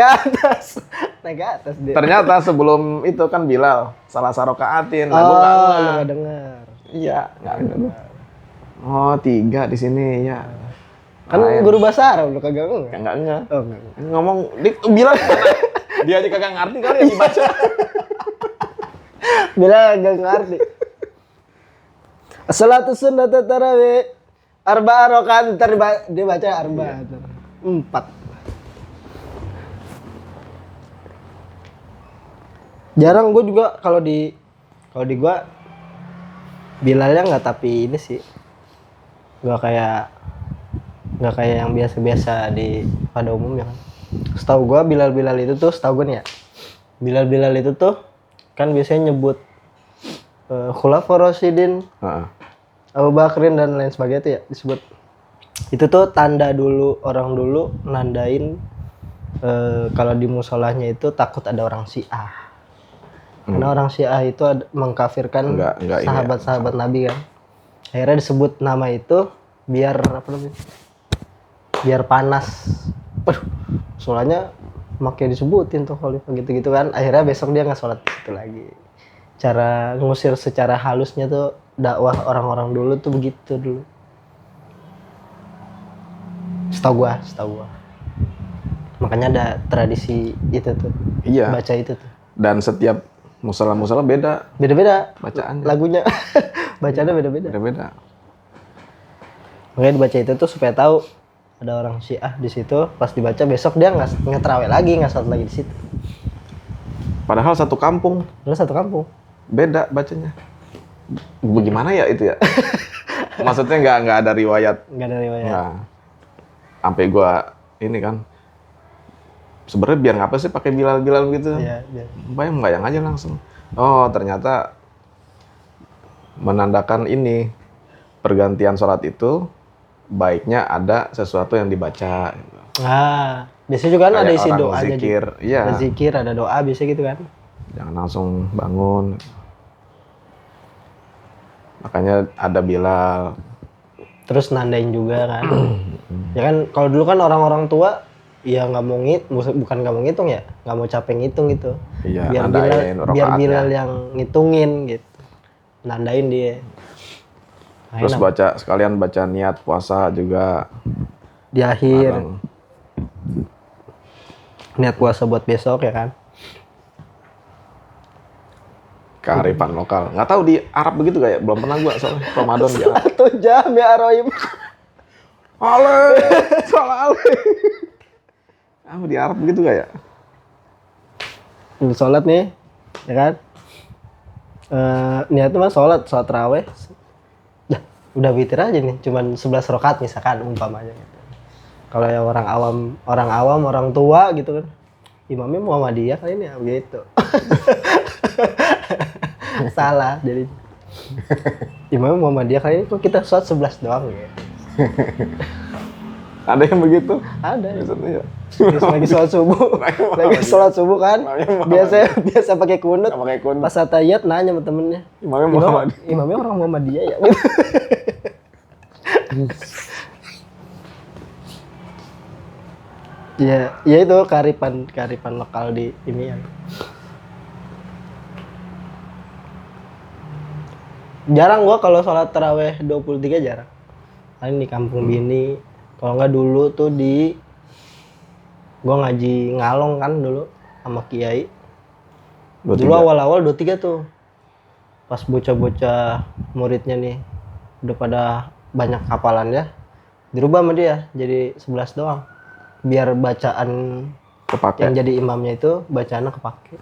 S1: naik ke atas dia.
S2: Ternyata sebelum itu kan Bilal salah sarokaatin.
S1: Oh, lu nggak dengar.
S2: Iya, nggak dengar. Oh, 3 di sini ya.
S1: Kan guru bahasa Arab lu kagak enggak?
S2: Enggak.
S1: Oh, enggak.
S2: Ngomong Bilal dia aja kagak ngerti kali yang dibaca.
S1: Bila enggak ngerti. Salatu sunnat tarawih arba'a rakaat, ntar dia baca arba'a. 4. Jarang gue juga kalau di gue Bilalnya nggak, tapi ini sih nggak kayak yang biasa-biasa di pada umumnya kan. Setahu gue Bilal itu tuh, setahu gue nih ya, Bilal itu tuh kan biasanya nyebut Khulafaur Rasyidin, Abu Bakrin dan lain sebagainya tuh ya disebut. Itu tuh tanda dulu, orang dulu nandain kalau di musolahnya itu takut ada orang Syiah. Karena orang Syiah itu mengkafirkan sahabat-sahabat Nabi kan. Akhirnya disebut nama itu biar apa namanya? Biar panas. Soalnya makanya disebutin tuh khalifah gitu-gitu kan. Akhirnya besok dia nggak sholat itu lagi. Cara ngusir secara halusnya tuh dakwah orang-orang dulu tuh begitu dulu. Setahu gua. Makanya ada tradisi itu tuh.
S2: Iya.
S1: Baca itu tuh.
S2: Dan setiap musola beda.
S1: Beda-beda
S2: bacaannya.
S1: Lagunya. Bacaannya beda-beda.
S2: Beda-beda.
S1: Makanya dibaca itu tuh supaya tahu ada orang Syiah di situ. Pas dibaca besok dia nggak terawih lagi, nggak sholat lagi di situ.
S2: Padahal satu kampung.
S1: Terus satu kampung.
S2: Beda bacanya. Bagaimana ya itu ya? Maksudnya nggak ada riwayat.
S1: Nggak ada riwayat.
S2: Nah, sampai gua ini kan. Sebenarnya biar ngapa sih pakai Bilal gitu?
S1: Iya.
S2: Bayang aja langsung. Oh, ternyata menandakan ini pergantian sholat itu baiknya ada sesuatu yang dibaca.
S1: Nah, biasanya juga kan ada isi doa aja.
S2: Zikir, iya.
S1: Ada zikir, ada doa biasa gitu kan.
S2: Jangan langsung bangun. Makanya ada Bilal.
S1: Terus nandain juga kan. Ya kan kalau dulu kan orang-orang tua ya nggak mau bukan nggak mau ngitung ya, nggak mau capek ngitung gitu.
S2: Iya,
S1: biar Bilal yang ngitungin gitu. Nandain dia.
S2: Terus sekalian baca niat puasa juga
S1: di akhir.
S2: bareng.
S1: Niat puasa buat besok ya kan.
S2: Kearifan lokal. Nggak tahu di Arab begitu gak ya? Belum pernah gua soalnya Ramadan di Arab.
S1: Atau jam ya Aroim.
S2: Salah ale. Di Arab begitu gak ya?
S1: Sholat nih, ya kan? Niatnya mah sholat raweh. Udah witir aja nih, cuman 11 rakaat misalkan umpamanya gitu. Kalau yang orang awam, orang tua gitu kan. Imamnya Muhammadiyah kali ini ya begitu. Salah jadi. Imamnya Muhammadiyah kali ini kok kita sholat 11 doang ya?
S2: Ada yang begitu?
S1: Ada.
S2: Maksudnya ya.
S1: Lagi sholat subuh, lagi sholat subuh kan? Biasa pakai kunut.
S2: Pakai kunut.
S1: Pas tahiyat nanya sama temennya.
S2: Imamnya Muhammad.
S1: Imamnya orang Muhammadiyah ya. Ya itu kearifan lokal di ini ya. Jarang gua kalau sholat taraweh 23 jarang. Paling di kampung Bini. Kalau nggak dulu tuh gua ngaji ngalong kan dulu sama kiai.
S2: 23.
S1: Dulu awal-awal 23 tuh. Pas bocah-bocah muridnya nih udah pada banyak hafalan ya. Dirubah sama dia jadi 11 doang. Biar bacaan
S2: Kepake.
S1: yang jadi imamnya itu bacaannya kepake.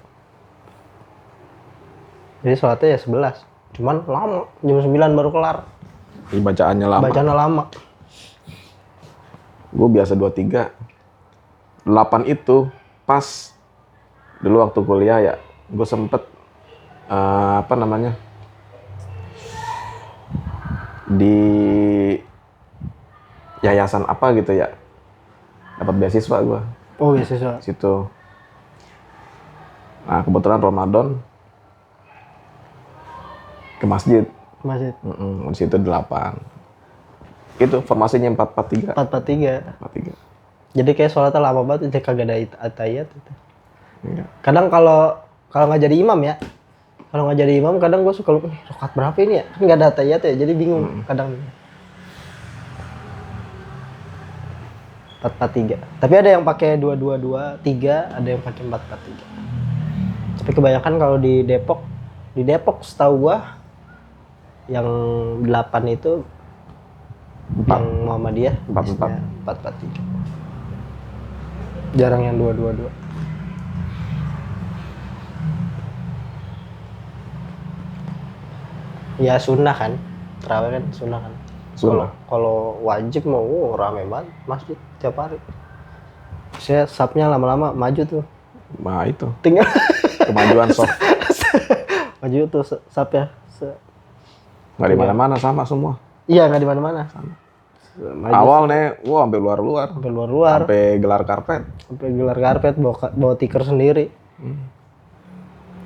S1: Jadi sholatnya ya 11. Cuman lama, jam 9 baru kelar.
S2: Ini bacaannya lama.
S1: Bacaannya lama.
S2: Gue biasa 23. 8 itu pas dulu waktu kuliah ya, gue sempet di yayasan apa gitu ya, dapat beasiswa gue
S1: Oh iya siswa.
S2: situ. Nah kebetulan Ramadan ke masjid,
S1: Masjid
S2: di situ 8. Itu formasinya 4-4-3.
S1: 443.
S2: 4-3.
S1: Jadi kayak sholatnya lama banget, jadi kagak ada atayat gitu.
S2: Iya.
S1: Kadang kalau nggak jadi imam ya, kalau nggak jadi imam kadang gue suka lupa, rakaat berapa ini ya? Kan nggak ada atayat ya, jadi bingung kadang. 443. Tapi ada yang pakai 222-3, ada yang pakai 443. Tapi kebanyakan kalau di Depok setahu gua yang 8 itu yang Muhammadiyah 443. Jarang yang 222. Ya sunnah kan, terawih kan sunnah kan.
S2: Sunnah.
S1: Kalau wajib mau rame banget masjid tiap hari. Saya sapnya lama-lama maju tuh.
S2: Nah itu
S1: Tinggal
S2: kemajuan soft.
S1: maju tuh sapnya.
S2: Nggak di mana-mana sama semua.
S1: Iya nggak di mana-mana. Maju
S2: Awal nih, wah sampai luar-luar.
S1: sampai luar-luar,
S2: Sampai gelar karpet.
S1: sampai gelar karpet, bawa tikar sendiri.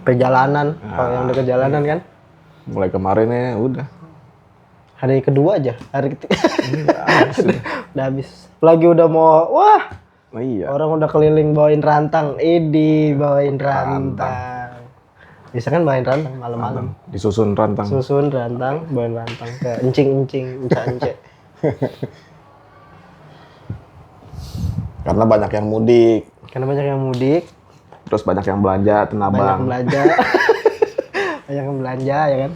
S1: Perjalanan, kalau yang dekat jalanan kan.
S2: Mulai kemarin ya udah.
S1: Hari kedua aja, hari ketiga. Udah habis. Lagi udah mau, wah.
S2: Oh, iya.
S1: Orang udah keliling bawain rantang. Bawain rantang. Biasa kan bawain rantang malam-malam.
S2: Disusun rantang.
S1: Susun rantang, bawain rantang ke encing-encing, ence-ence.
S2: Karena banyak yang mudik.
S1: Karena banyak yang mudik,
S2: Terus banyak yang belanja
S1: banyak
S2: tenabang.
S1: belanja. Banyak yang belanja ya kan.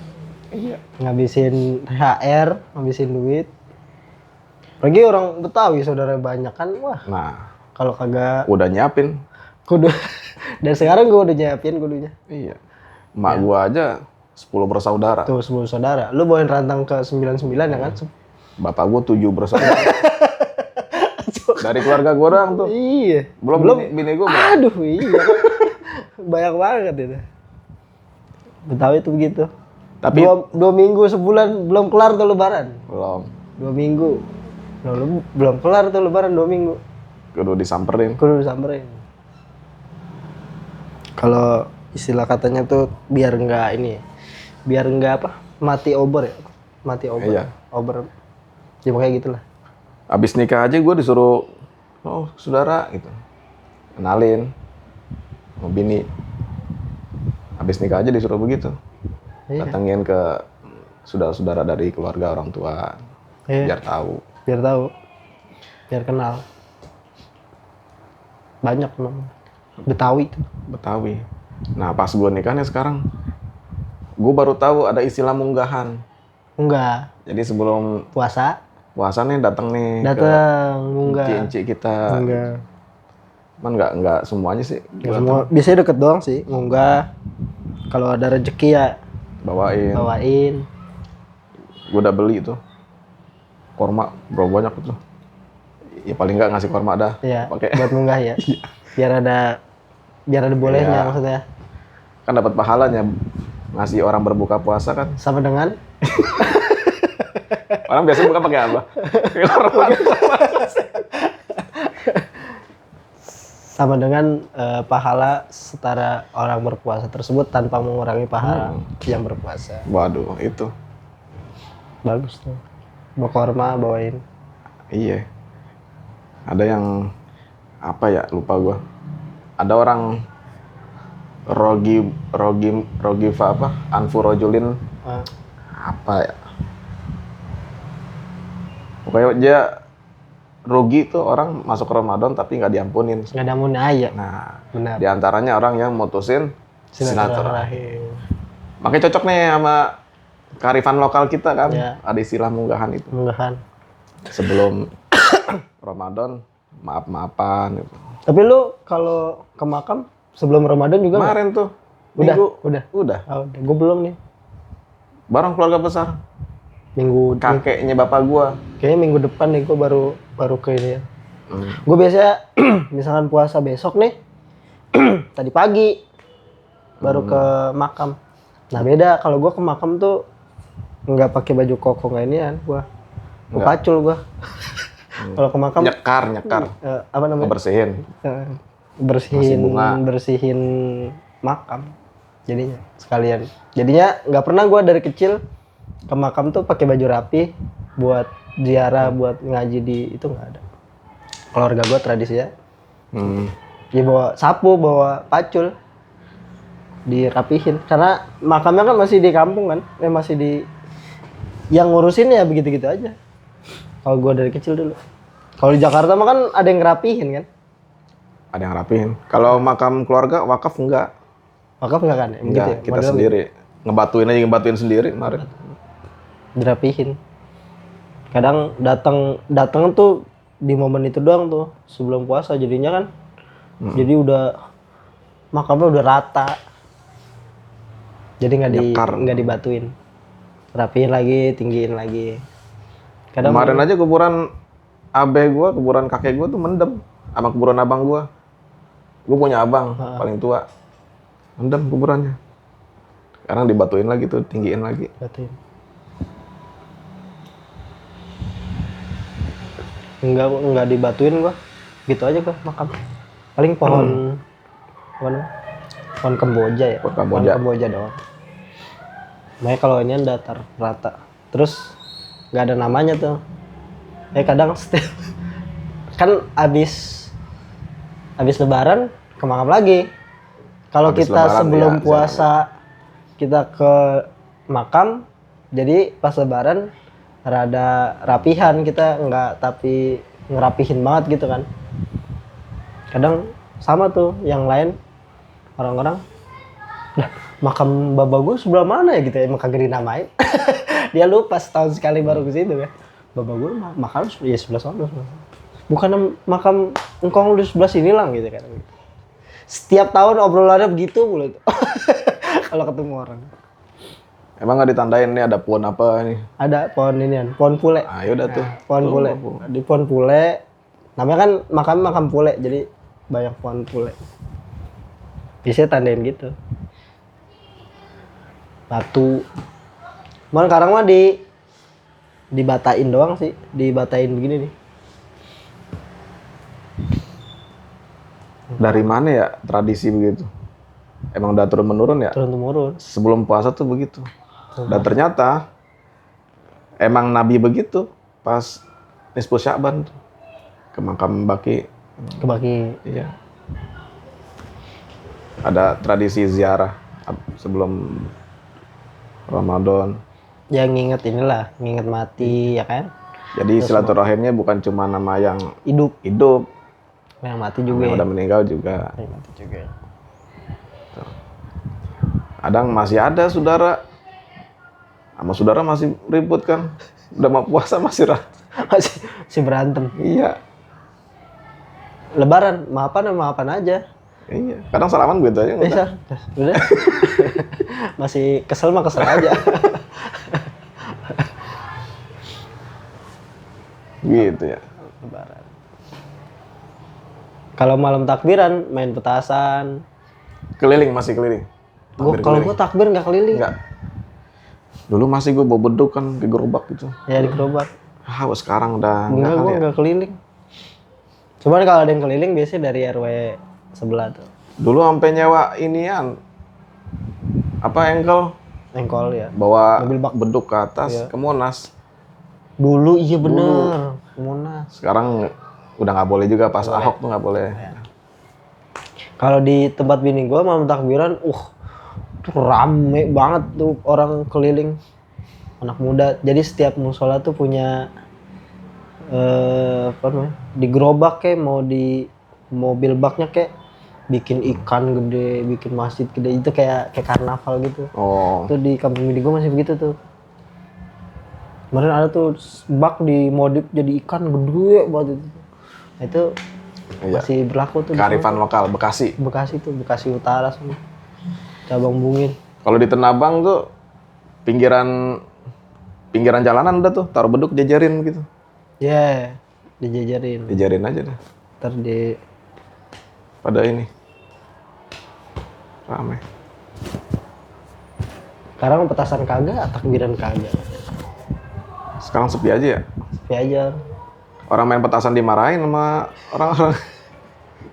S2: Iya.
S1: Ngabisin THR, ngabisin duit. Lagi orang Betawi saudara banyak kan, wah.
S2: Nah,
S1: Kalau kagak
S2: udah nyiapin.
S1: kudu dan sekarang gue udah nyiapin kudunya.
S2: Iya. Emak gua aja 10 bersaudara.
S1: Tuh 10 saudara. Lu bawain rantang ke 99 ya kan?
S2: Bapak gua 7 bersaudara. Dari keluarga gua orang tuh.
S1: Iya.
S2: Belum bini gua.
S1: Aduh, iya. Banyak banget itu. Betawi itu begitu.
S2: Tapi
S1: Dua minggu sebulan belum kelar tuh lebaran.
S2: belum.
S1: 2 minggu. Belum kelar tuh lebaran 2 minggu.
S2: Kudu disamperin.
S1: Kudu disamperin. Kalau istilah katanya tuh biar enggak ini ya. Biar enggak apa? Mati obor ya. Mati obor.
S2: Iya.
S1: Obor. Ya kayak gitulah.
S2: Abis nikah aja gua disuruh, oh saudara gitu. Kenalin. Sama bini. Abis nikah aja disuruh begitu.
S1: Iya.
S2: Datengin ke saudara-saudara dari keluarga orang tua.
S1: Iya.
S2: Biar tahu.
S1: Biar tahu. Biar kenal. Banyak memang. Betawi tuh.
S2: Betawi. Nah pas gue nikahnya sekarang, gue baru tahu ada istilah munggahan.
S1: Enggak.
S2: Jadi sebelum
S1: Puasa.
S2: puasa nih datang nih
S1: Datang
S2: ke
S1: munggah.
S2: encik kita.
S1: Munggah.
S2: Cuman nggak semuanya sih.
S1: Ya, semua biasanya deket doang sih, munggah. Kalau ada rezeki ya
S2: Bawain.
S1: bawain.
S2: Gue udah beli tuh korma berapa banyak tuh. Ya paling nggak ngasih korma dah.
S1: Ya,
S2: Pakai.
S1: buat munggah ya. Biar ada bolehnya
S2: Iya.
S1: maksudnya.
S2: Kan dapat pahalanya. ngasih orang berbuka puasa kan.
S1: Sama dengan
S2: Orang biasanya buka pakai apa?
S1: sama dengan pahala setara orang berpuasa tersebut tanpa mengurangi pahala yang berpuasa.
S2: Waduh, itu.
S1: Bagus tuh. Kurma bawain.
S2: Iya. Ada yang apa ya? Lupa gua. Ada orang Rogiva apa? Anfurojulin apa ya? Pokoknya dia rugi tuh orang masuk Ramadan tapi nggak diampunin.
S1: Nggak ada mun ayat.
S2: Nah,
S1: Benar.
S2: di antaranya orang yang mutusin silaturahim.
S1: Silaturahim.
S2: Makanya cocok nih sama kearifan lokal kita kan.
S1: Ya.
S2: Ada istilah munggahan itu.
S1: Munggahan.
S2: Sebelum Ramadan, maaf-maafan gitu.
S1: Tapi lu kalau ke makam sebelum Ramadan juga nggak?
S2: Kemarin tuh,
S1: Udah,
S2: minggu,
S1: udah.
S2: udah.
S1: Oh, udah. Gue belum nih.
S2: Bareng keluarga besar.
S1: Minggu
S2: Kakeknya bapak gua.
S1: kayaknya minggu depan nih gue baru ke ini ya. Gue biasanya misalkan puasa besok nih, tadi pagi baru ke makam. Nah beda kalau gue ke makam tuh nggak pakai baju koko nggak ini kan, gue pacul gue. Kalau ke makam
S2: Nyekar.
S1: apa namanya?
S2: Bersihin.
S1: Bersihin
S2: bunga.
S1: bersihin makam. Jadinya sekalian. Jadinya nggak pernah gue dari kecil ke makam tuh pakai baju rapi buat ziarah, buat ngaji di itu nggak ada. Keluarga gue tradisi ya. Ya bawa sapu, bawa pacul, dirapihin. Karena makamnya kan masih di kampung kan, masih di yang ngurusin ya begitu-gitu aja. Kalau gue dari kecil dulu. Kalau di Jakarta mah kan ada yang ngerapihin kan.
S2: Ada yang rapihin. Kalau makam keluarga wakaf enggak.
S1: Wakaf nggak kan? Ya? Begitu
S2: Enggak,
S1: ya?
S2: kita
S1: Model
S2: sendiri. Ngebatuin sendiri kemarin.
S1: dirapihin. Kadang datang tuh di momen itu doang tuh sebelum puasa jadinya kan. Jadi udah makamnya udah rata. Jadi nggak dibatuin. Rapihin lagi, tinggiin lagi. Kadang
S2: Kemarin aja kuburan abe gua, kuburan kakek gua tuh mendem sama kuburan abang gua. Gua punya abang paling tua. Mendem kuburannya. Sekarang dibatuin lagi tuh, tinggiin lagi.
S1: batuin. Enggak dibatuin gua. Gitu aja gua makam. Paling pohon apa namanya? Pohon kemboja ya.
S2: Pohon kemboja.
S1: Doang. Makanya kalau ini datar rata. Terus nggak ada namanya tuh. Kadang setiap kan abis lebaran ke makam lagi. Kalau
S2: Habis
S1: kita
S2: lebaran,
S1: sebelum
S2: ya,
S1: puasa kita ke makam, jadi pas lebaran rada rapihan kita nggak tapi ngerapihin banget gitu kan. Kadang sama tuh yang lain orang-orang, lah makam bapak gue sebelah mana ya gitu ya, emang kagak dinamain. Dia lupa setahun sekali baru ke situ kan. Bapak gue makam ya sebelah sana. Bukan makam engkong di sebelah sini lang gitu kan. Setiap tahun obrolannya begitu mulu tuh. Kalau ketemu orang.
S2: Emang nggak ditandain nih ada pohon apa nih?
S1: Ada pohon inian, pohon pule.
S2: Ah, yaudah tuh.
S1: Pohon
S2: Tuh,
S1: pule. Di pohon pule. Namanya kan makam pule, jadi banyak pohon pule. Biasanya tandain gitu. Batu. Cuman sekarang mah dibatain doang sih, dibatain begini nih.
S2: Dari mana ya tradisi begitu? Emang udah turun menurun ya?
S1: Turun temurun.
S2: Sebelum puasa tuh begitu. Dan ternyata emang Nabi begitu pas Nisfu Sya'ban tuh. Ke makam Baki.
S1: Kebaki.
S2: Iya. Ada tradisi ziarah sebelum Ramadan.
S1: Ya nginget inilah, nginget mati ya kan.
S2: Jadi silaturahimnya bukan cuma nama yang
S1: Hidup,
S2: hidup,
S1: yang mati juga.
S2: yang udah meninggal juga.
S1: Yang mati juga.
S2: Kadang masih ada saudara, sama saudara masih ribut kan. Udah mau puasa masih
S1: masih berantem.
S2: Iya.
S1: Lebaran, maafan aja.
S2: Iya. Kadang salaman gitu aja.
S1: Bisa. Udah. Masih kesel mah kesel aja.
S2: Gitu ya.
S1: Lebaran. Kalau malam takbiran main petasan.
S2: Keliling masih keliling.
S1: Kalau gue takbir nggak keliling.
S2: Enggak. Dulu masih gue bawa beduk kan ke gerobak gitu.
S1: Ya di gerobak.
S2: Sekarang udah
S1: Enggak,
S2: kali
S1: gue
S2: ya.
S1: nggak keliling. Cuman kalau ada yang keliling biasanya dari RW sebelah tuh.
S2: Dulu sampai nyewa inian engkel
S1: Engkol ya.
S2: bawa
S1: Mobil bak.
S2: beduk ke atas
S1: Iya.
S2: ke Monas.
S1: Dulu iya bener. Monas.
S2: Sekarang udah nggak boleh juga pas Ahok tuh nggak boleh.
S1: Ya. Kalau di tempat bini gue malam takbiran, tuh rame banget tuh orang keliling, anak muda. Jadi setiap musola tuh punya apa namanya? Di gerobak kayak mau di mobil baknya kayak bikin ikan gede, bikin masjid gede, itu kayak karnaval gitu.
S2: Oh,
S1: Tuh di kampung bini gue masih begitu tuh. Kemarin ada tuh bak dimodif jadi ikan gede banget itu. Nah, itu
S2: iya.
S1: masih berlaku tuh.
S2: Kearifan lokal Bekasi.
S1: Bekasi tuh, Bekasi Utara semua. Cabang Bungin.
S2: Kalau di Tenabang tuh pinggiran jalanan udah tuh taruh beduk jajarin gitu.
S1: Ya, dijajarin.
S2: Jajarin aja deh.
S1: Ntar di
S2: Pada ini rame.
S1: sekarang petasan kagak, takbiran kagak.
S2: Sekarang sepi aja ya.
S1: Sepi aja.
S2: Orang main petasan dimarahin sama orang-orang.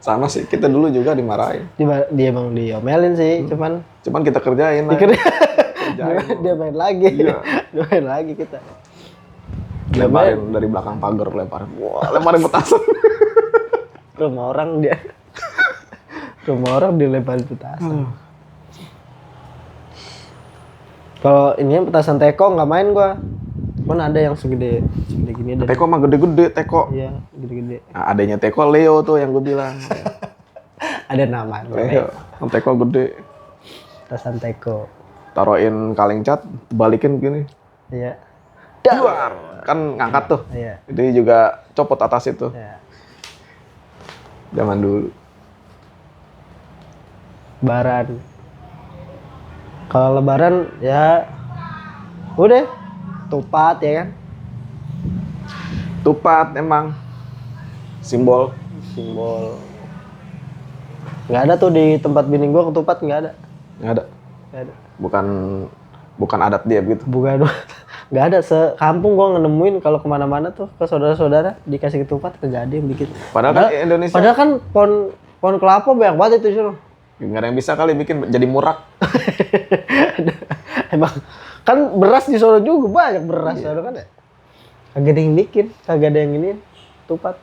S2: Sama sih, kita dulu juga dimarahin.
S1: Dia emang diomelin sih, cuman
S2: Cuman kita kerjain lah.
S1: dia main lagi.
S2: Iya.
S1: Dia main lagi kita.
S2: Lemparin dari belakang pagar, lemparin. Wah, lemparin petasan.
S1: Rumah orang dia. Rumah orang dilemparin petasan. Kalau ini petasan teko nggak main gua. Cuman ada yang segede gini ada.
S2: Teko mah gede-gede, teko.
S1: Iya, gede-gede.
S2: Nah, adanya teko Leo tuh yang gue bilang.
S1: Ada nama.
S2: Leo, teko gede.
S1: Petasan teko.
S2: Taruhin kaleng cat, balikin gini.
S1: Iya.
S2: Duar, kan ngangkat tuh.
S1: Iya.
S2: Jadi juga copot atas itu.
S1: Iya.
S2: Zaman dulu.
S1: Lebaran. Kalau lebaran ya udah tupat ya kan.
S2: Tupat emang simbol.
S1: Nggak ada tuh di tempat bini gua ketupat, nggak ada.
S2: Nggak ada.
S1: Nggak ada.
S2: Bukan adat dia gitu.
S1: Bukan. Nggak ada, sekampung gua nemuin kalau kemana-mana tuh ke saudara-saudara dikasih ketupat kagak ada yang bikin.
S2: Padahal kan Indonesia
S1: Padahal kan pohon kelapa banyak banget itu suruh.
S2: nggak ada yang bisa kali bikin jadi murak.
S1: Emang kan beras di Solo juga banyak beras Solo kan ya. Kagak ada yang bikin, kagak ada yang ini tupat.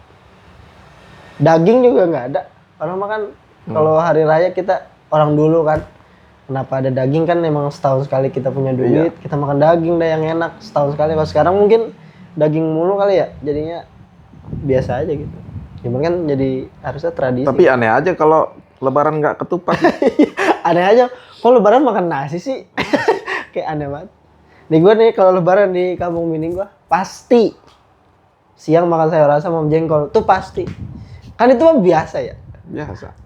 S1: Daging juga nggak ada. Orang makan kalau hari raya kita orang dulu kan. Kenapa ada daging kan emang setahun sekali kita punya duit, kita makan daging dah yang enak setahun sekali. Kalau sekarang mungkin daging mulu kali ya, jadinya biasa aja gitu. Cuman kan jadi harusnya tradisi.
S2: Tapi aneh aja kalau lebaran nggak ketupat.
S1: Aneh aja, kok lebaran makan nasi sih? Kayak aneh banget. Nih gue nih kalau lebaran di kampung bini gue pasti siang makan sayur asam sama jengkol, tuh pasti. Kan itu mah biasa ya.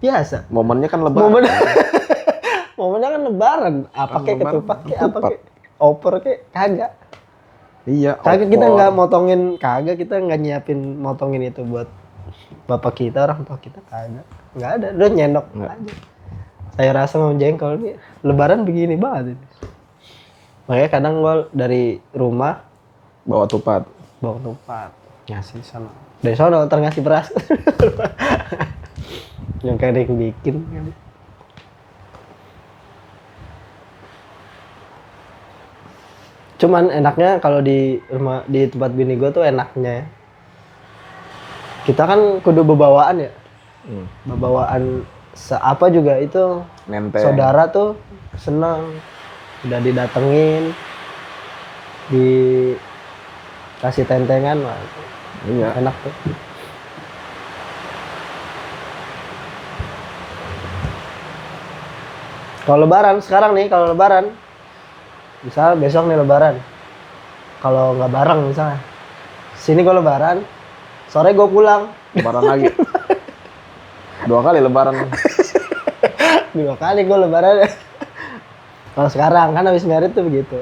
S1: Biasa.
S2: Momennya kan lebaran.
S1: Momennya kan lebaran, apa kayak ketupat kayak apa kayak opor kayak kagak.
S2: Iya.
S1: Kagak kita
S2: opor.
S1: nggak motongin, kagak kita nggak nyiapin motongin itu buat bapak kita, orang tua kita kagak. Nggak ada, udah nyendok aja. Sayur asam sama jengkol nih, lebaran begini banget ini. Makanya kadang gua dari rumah
S2: bawa tupat.
S1: ngasih sana. Dari sana ntar ngasih beras. Yang kayak ada yang bikin. Cuman enaknya kalau di rumah di tempat bini gue tuh enaknya ya. Kita kan kudu bebawaan ya. Bebawaan seapa juga itu
S2: Nenteng.
S1: saudara tuh seneng. Udah didatengin, dikasih tentengan, wah,
S2: Iya.
S1: enak tuh. Kalau lebaran sekarang nih, kalau lebaran misal besok nih lebaran, kalau nggak bareng misalnya sini gue lebaran, sore gue pulang.
S2: Lebaran lagi. 2 kali lebaran.
S1: 2 kali gue lebaran. Kalau sekarang kan habis merit tuh begitu.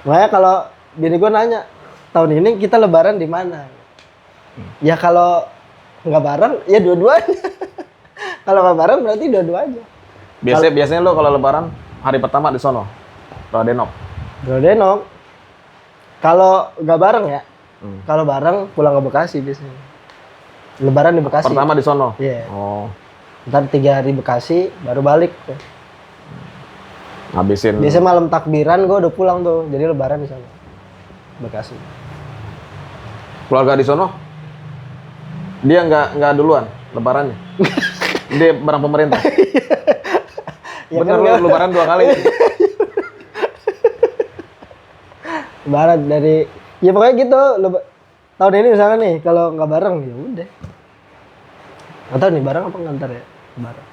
S1: Makanya kalau bini gue nanya, tahun ini kita lebaran di mana? Ya kalau nggak bareng ya dua-duanya. Kalau nggak bareng berarti dua-duanya.
S2: Biasanya lo kalau lebaran hari pertama di sono. Radenok.
S1: Denok. Kalau nggak bareng ya,
S2: Hmm.
S1: kalau bareng pulang ke Bekasi biasanya. Lebaran di Bekasi.
S2: Pertama di sono.
S1: Iya.
S2: Oh,
S1: Ntar 3 hari Bekasi, baru balik.
S2: ngabisin.
S1: Biasanya malam takbiran gue udah pulang tuh, jadi Lebaran di sana. Bekasi.
S2: Keluarga di sono. Dia nggak duluan lebarannya. Dia barang pemerintah.
S1: Ya
S2: Bener
S1: kan,
S2: lu
S1: nggak?
S2: lebaran 2 kali.
S1: Lebaran dari, ya pokoknya gitu. Tahun ini misalnya nih, kalau nggak bareng ya udah. Atau nih bareng apa ngantar ya? Bareng.